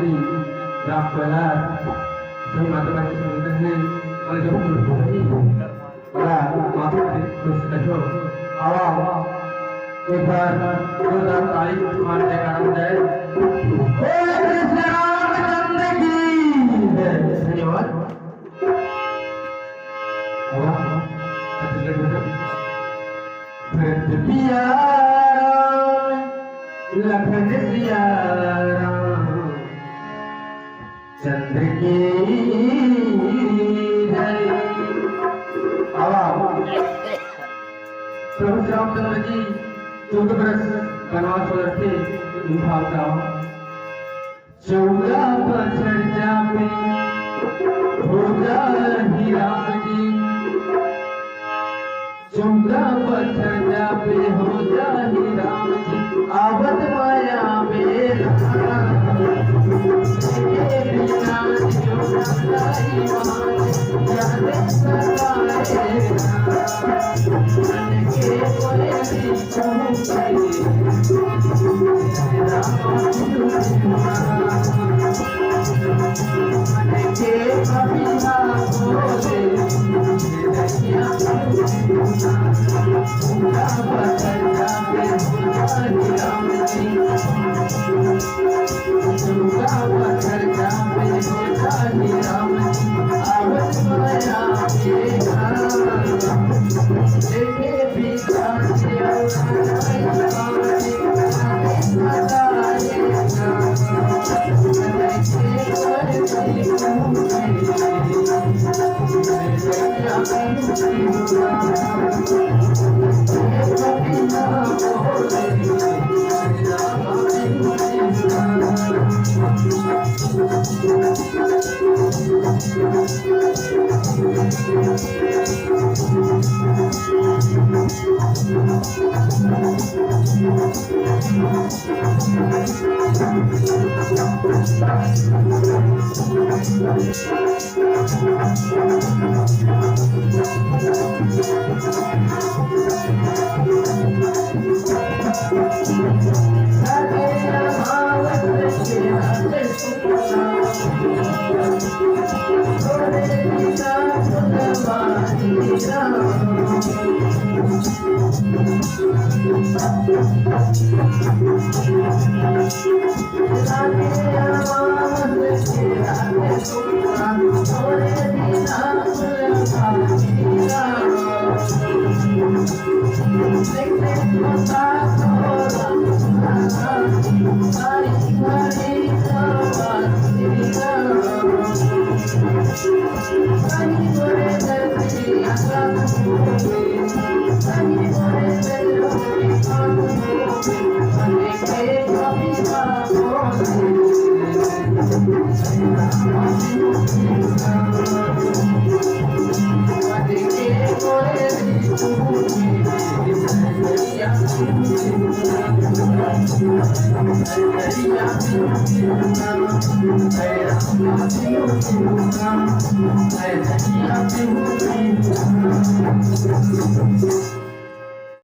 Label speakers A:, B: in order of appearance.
A: Mori, Rafael, saya matakan sebenarnya oleh Dr. Ini, para mata terus kacau, awal, ibar, sudah tarik mana sekarang deh, Krishna Ramchandra ki, धन्यवाद, awal, terus betul, पिया लखन सिया चंद्र की जय प्रभु श्री रामचंद्र जी 14 वर्ष वनवास हो रहे थे भावता 14 बछड़ जापे हो जाहि राम जी 14 बछड़ जापे हो जाहि राम जी आवत माया मेरा बिना जो सदाई मान जाने सदाए मन के कोई मन के कविता बोले Thank you.